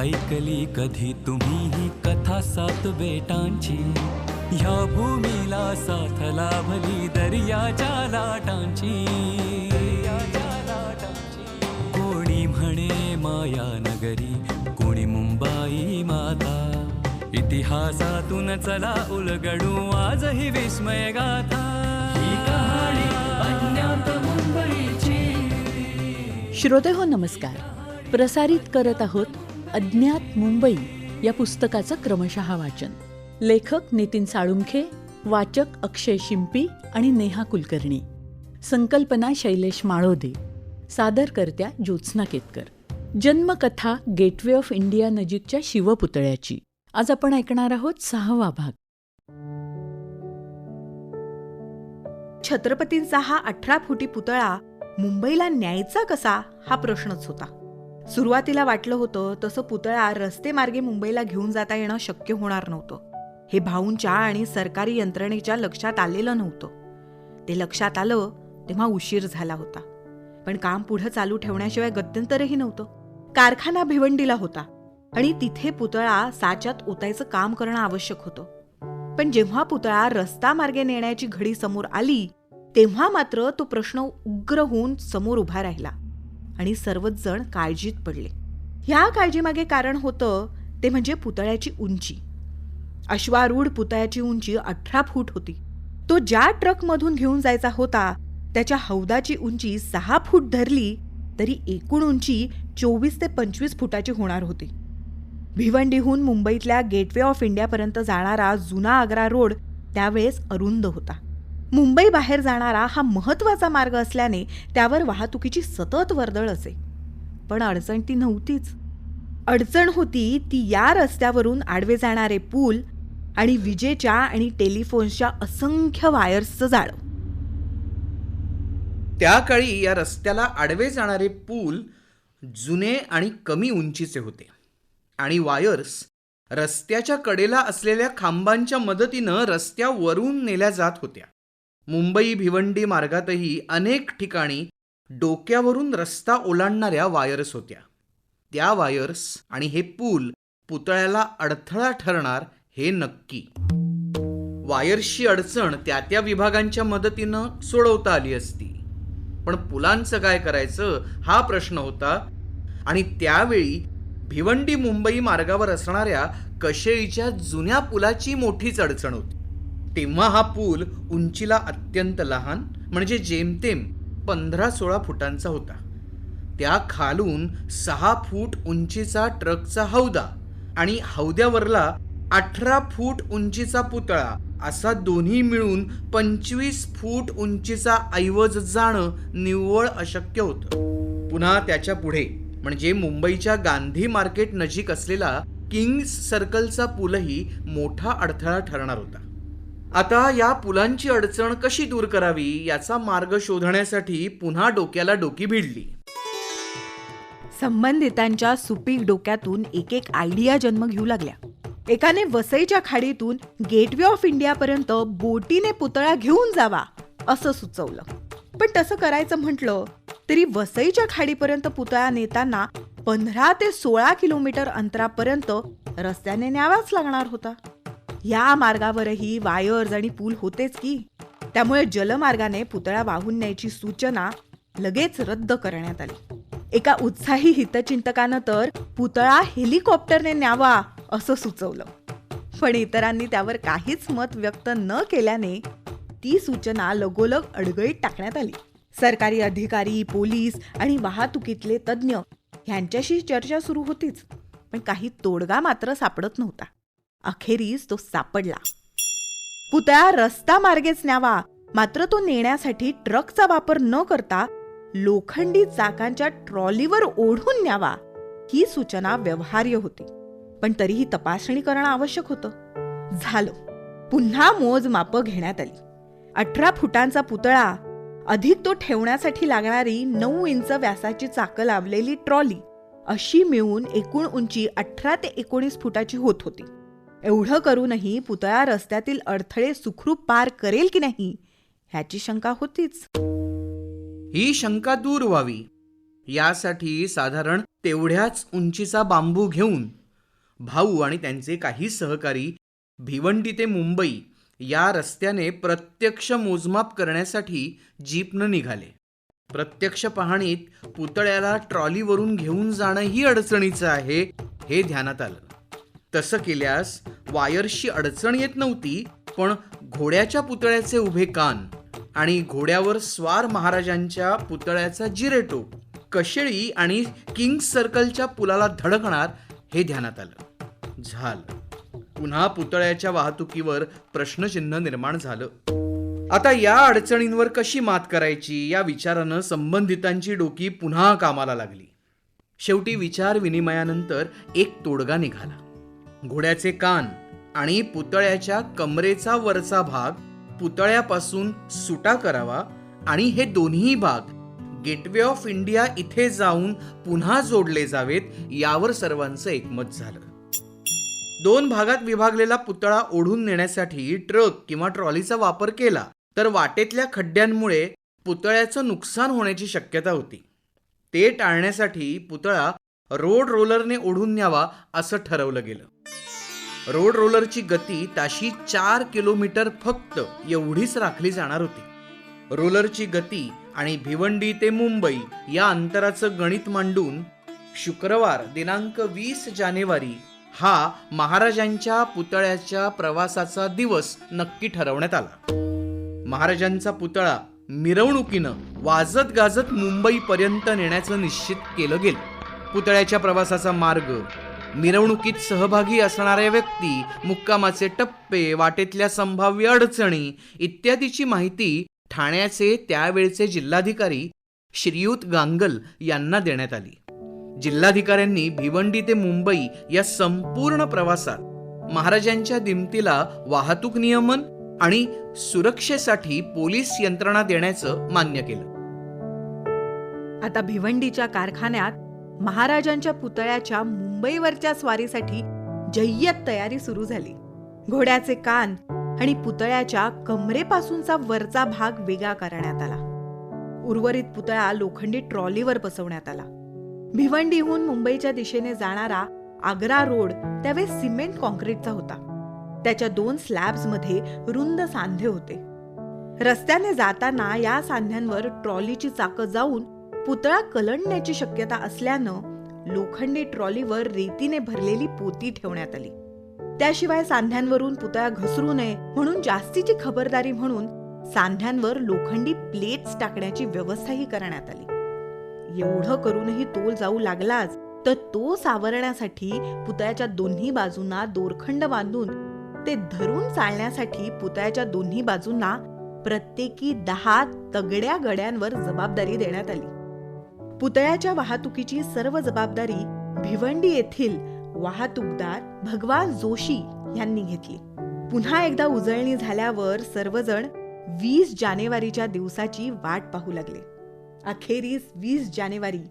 ऐकली कधी तुम्ही ही कथा सात बेटांची, ह्या भूमीला साथ लाभली दर्याच्या लाटांची. कोणी म्हणे माया नगरी, कोणी मुंबई माता, इतिहासातून चला उलगडू आजही विस्मय गाथा. ही कहाणी अज्ञात मुंबईची. श्रोतेहो नमस्कार. प्रसारित करत आहोत अज्ञात मुंबई या पुस्तकाचं क्रमशः वाचन. लेखक नितीन साळुंखे, वाचक अक्षय शिंपी आणि नेहा कुलकर्णी. संकल्पना शैलेश माळोदे. सादरकर्त्या ज्योत्स्ना केतकर. जन्मकथा गेटवे ऑफ इंडिया नजीकच्या शिवपुतळ्याची. आज आपण ऐकणार आहोत 6वा भाग. छत्रपतींचा हा 18 फुटी पुतळा मुंबईला न्यायचा कसा हा प्रश्नच होता. सुरुवातीला वाटलं होतं तसं पुतळा रस्ते मार्गे मुंबईला घेऊन जाता येणं शक्य होणार नव्हतं. हे भाऊंच्या आणि सरकारी यंत्रणेच्या लक्षात आलेलं नव्हतं. ते लक्षात आलं तेव्हा उशीर झाला होता. पण काम पुढं चालू ठेवण्याशिवाय गत्यंतरही नव्हतं. कारखाना भिवंडीला होता आणि तिथे पुतळा साच्यात ओतायचं काम करणं आवश्यक होतं. पण जेव्हा पुतळा रस्ता मार्गे नेण्याची घडी समोर आली तेव्हा मात्र तो प्रश्न उग्र होऊन समोर उभा राहिला आणि सर्वच जण काळजीत पडले. ह्या काळजीमागे कारण होतं ते म्हणजे पुतळ्याची उंची. अश्वारूढ पुतळ्याची उंची 18 फूट होती. तो ज्या ट्रकमधून घेऊन जायचा होता त्याच्या हौदाची उंची 6 फूट धरली तरी एकूण उंची 24 ते 25 फुटाची होणार होती. भिवंडीहून मुंबईतल्या गेटवे ऑफ इंडियापर्यंत जाणारा जुना आग्रा रोड त्यावेळेस अरुंद होता. मुंबई बाहेर जाणारा हा महत्वाचा मार्ग असल्याने त्यावर वाहतुकीची सतत वर्दळ असे. पण अडचण ती नव्हतीच. अडचण होती ती या रस्त्यावरून आडवे जाणारे पूल आणि विजेच्या आणि टेलिफोन्सच्या असंख्य वायर्सचं जाळं. त्या काळी या रस्त्याला आडवे जाणारे पूल जुने आणि कमी उंचीचे होते आणि वायर्स रस्त्याच्या कडेला असलेल्या खांबांच्या मदतीनं रस्त्यावरून नेल्या जात होत्या. मुंबई भिवंडी मार्गातही अनेक ठिकाणी डोक्यावरून रस्ता ओलांडणाऱ्या वायर्स होत्या. त्या वायर्स आणि हे पूल पुतळ्याला अडथळा ठरणार हे नक्की. वायर्सची अडचण त्या त्या विभागांच्या मदतीनं सोडवता आली असती, पण पुलांचं काय करायचं हा प्रश्न होता. आणि त्यावेळी भिवंडी मुंबई मार्गावर असणाऱ्या कशेळीच्या जुन्या पुलाची मोठीच अडचण होती. तेव्हा हा पूल उंचीला अत्यंत लहान म्हणजे जेमतेम 15-16 फुटांचा होता. त्या खालून 6 फूट उंचीचा ट्रकचा हौदा आणि हौद्यावरला 18 फूट उंचीचा पुतळा असा दोन्ही मिळून 25 फूट उंचीचा ऐवज जाणं निव्वळ अशक्य होतं. पुन्हा त्याच्या पुढे म्हणजे मुंबईच्या गांधी मार्केट नजीक असलेला किंग्स सर्कलचा पूलही मोठा अडथळा ठरणार होता. आता या पुलांची अडचण कशी दूर करावी याचा मार्ग शोधण्यासाठी पुन्हा डोक्याला डोकी भिडली. संबंधितांच्या सुपीक डोक्यातून एक एक आयडिया जन्म घेऊ लागल्या. एकाने वसईच्या खाडीतून गेटवे ऑफ इंडियापर्यंत बोटीने पुतळा घेऊन जावा असं सुचवलं. पण तसं करायचं म्हटलं तरी वसईच्या खाडीपर्यंत पुतळा नेताना 15 ते 16 किलोमीटर अंतरापर्यंत रस्त्याने न्यावाच लागणार होता. या मार्गावरही वायर्स आणि पूल होतेच की. त्यामुळे जलमार्गाने पुतळा वाहून न्यायची सूचना लगेच रद्द करण्यात आली. एका उत्साही हितचिंतकानं तर पुतळा हेलिकॉप्टरने न्यावा असं सुचवलं. पण इतरांनी त्यावर काहीच मत व्यक्त न केल्याने ती सूचना लगोलग अडगळीत टाकण्यात आली. सरकारी अधिकारी, पोलीस आणि वाहतुकीतले तज्ज्ञ ह्यांच्याशी चर्चा सुरू होतीच, पण काही तोडगा मात्र सापडत नव्हता. अखेरीस तो सापडला. पुतळा रस्ता मार्गेच न्यावा, मात्र तो नेण्यासाठी ट्रकचा वापर न करता लोखंडी चाकांच्या ट्रॉलीवर ओढून न्यावा ही सूचना व्यवहार्य होती. पण तरीही तपासणी करणं आवश्यक होतं. झालं. पुन्हा मोजमापं घेण्यात आली. 18 फुटांचा पुतळा अधिक तो ठेवण्यासाठी लागणारी 9 इंच व्यासाची चाकं लावलेली ट्रॉली अशी मिळून एकूण उंची 18 ते 19 फुटाची होत होती. एवढं करूनही पुतळा रस्त्यातील अडथळे सुखरूप पार करेल की नाही ह्याची शंका होतीच. ही शंका दूर व्हावी यासाठी साधारण तेवढ्याच उंचीचा बांबू घेऊन भाऊ आणि त्यांचे काही सहकारी भिवंडी ते मुंबई या रस्त्याने प्रत्यक्ष मोजमाप करण्यासाठी जीपनं निघाले. प्रत्यक्ष पाहणीत पुतळ्याला ट्रॉलीवरून घेऊन जाणंही अडचणीचं आहे हे ध्यानात आलं. तसं केल्यास वायर्सची अडचण येत नव्हती, पण घोड्याच्या पुतळ्याचे उभे कान आणि घोड्यावर स्वार महाराजांच्या पुतळ्याचा जिरेटोप कशेळी आणि किंग्स सर्कलच्या पुलाला धडकणार हे ध्यानात आलं. झालं. पुन्हा पुतळ्याच्या वाहतुकीवर प्रश्नचिन्ह निर्माण झालं. आता या अडचणींवर कशी मात करायची या विचारानं संबंधितांची डोकी पुन्हा कामाला लागली. शेवटी विचार विनिमयानंतर एक तोडगा निघाला. घोड्याचे कान आणि पुतळ्याच्या कमरेचा वरचा भाग पुतळ्यापासून सुटा करावा आणि हे दोन्ही भाग गेटवे ऑफ इंडिया इथे जाऊन पुन्हा जोडले जावेत यावर सर्वांचं एकमत झालं. 2 भागात विभागलेला पुतळा ओढून नेण्यासाठी ट्रक किंवा ट्रॉलीचा वापर केला तर वाटेतल्या खड्ड्यांमुळे पुतळ्याचं नुकसान होण्याची शक्यता होती. ते टाळण्यासाठी पुतळा रोड रोलरने ओढून न्यावा असं ठरवलं गेलं. रोड रोलरची गती ताशी 4 किलोमीटर फक्त एवढीच राखली जाणार होती. रोलरची गती आणि भिवंडी ते मुंबई या अंतराचं गणित मांडून शुक्रवार दिनांक 20 जानेवारी हा महाराजांच्या पुतळ्याच्या प्रवासाचा दिवस नक्की ठरवण्यात आला. महाराजांचा पुतळा मिरवणुकीनं वाजत गाजत मुंबईपर्यंत नेण्याचं निश्चित केलं गेलं. पुतळ्याच्या प्रवासाचा मार्ग, मिरवणुकीत सहभागी असणाऱ्या व्यक्ती, मुक्कामाचे टप्पे, वाटेतल्या संभाव्य अडचणी इत्यादीची माहिती ठाण्याचे त्यावेळचे जिल्हाधिकारी श्रीयुत गांगल यांना देण्यात आली. जिल्हाधिकाऱ्यांनी भिवंडी ते मुंबई या संपूर्ण प्रवासात महाराजांच्या दिमतीला वाहतूक नियमन आणि सुरक्षेसाठी पोलीस यंत्रणा देण्याचं मान्य केलं. आता भिवंडीच्या कारखान्यात महाराजांच्या पुतळ्याच्या मुंबईवरच्या स्वारीसाठी जय्यत तयारी सुरू झाली. घोड्याचे कान आणि पुतळ्याच्या कमरेपासूनचा वरचा भाग वेगळा करण्यात आला. उर्वरित पुतळा लोखंडी ट्रॉलीवर बसवण्यात आला. भिवंडीहून मुंबईच्या दिशेने जाणारा आग्रा रोड त्यावेळेस सिमेंट कॉन्क्रीटचा होता. त्याच्या 2 स्लॅब्समध्ये रुंद सांधे होते. रस्त्याने जाताना या सांध्यांवर ट्रॉलीची चाकं जाऊन पुतळा कलंडण्याची शक्यता असल्यानं लोखंडी ट्रॉलीवर रेतीने भरलेली पोती ठेवण्यात आली. त्याशिवाय सांध्यांवरून पुतळा घसरू नये म्हणून जास्तीची खबरदारी म्हणून सांध्यांवर लोखंडी प्लेट्स टाकण्याची व्यवस्थाही करण्यात आली. एवढं करूनही तोल जाऊ लागलाच तर तो सावरण्यासाठी पुतळ्याच्या दोन्ही बाजूंना दोरखंड बांधून ते धरून चालण्यासाठी पुतळ्याच्या दोन्ही बाजूंना प्रत्येकी 10 तगड्या गड्यांवर जबाबदारी देण्यात आली. पुतळ्याच्या वाहतुकीची सर्व जबाबदारी भिवंडी येथील वाहतूकदार भगवान जोशी यांनी घेतली. पुन्हा एकदा उजळणी झाल्यावर सर्वजण 20 जानेवारीच्या दिवसाची वाट पाहू लागले. अखेरीस 20 जानेवारी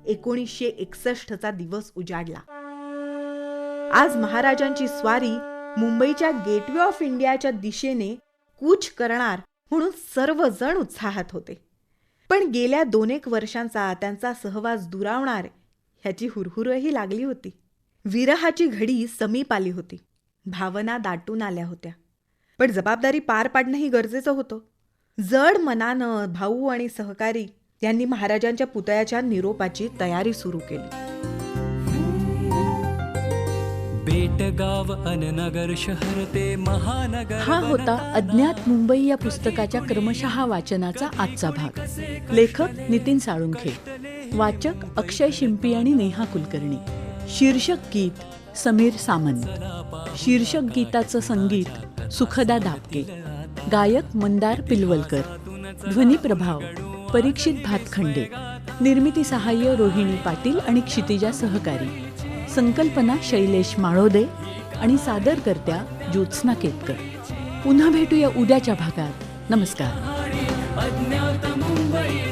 1961चा दिवस उजाडला. आज महाराजांची स्वारी मुंबईच्या गेटवे ऑफ इंडियाच्या दिशेने कूच करणार म्हणून सर्वजण उत्साहात होते. पण गेल्या 2-1 वर्षांचा त्यांचा सहवास दुरावणार ह्याची हुरहुरही लागली होती. विरहाची घडी समीप आली होती. भावना दाटून आल्या होत्या. पण जबाबदारी पार पाडणंही गरजेचं होतं. जड मनानं भाऊ आणि सहकारी यांनी महाराजांच्या पुतळ्याच्या निरोपाची तयारी सुरू केली. बेटगाव अननगर शहर ते महानगर. हा होता अज्ञात मुंबई या पुस्तकाच्या क्रमशः वाचनाचा आजचा भाग. लेखक नितीन साळुंखे, वाचक अक्षय शिंपी आणि नेहा कुलकर्णी. शीर्षक गीत समीर सामंत. शीर्षक गीताचं संगीत सुखदा दापके. गायक मंदार पिलवलकर. ध्वनी प्रभाव परीक्षित भातखंडे. निर्मिती सहाय्य रोहिणी पाटील आणि क्षितिजा सहकारी. संकल्पना शैलेश माळोदे आणि सादरकर्त्या ज्योत्स्ना केतकर. पुन्हा भेटूया उद्याच्या भागात. नमस्कार. अज्ञात मुंबई.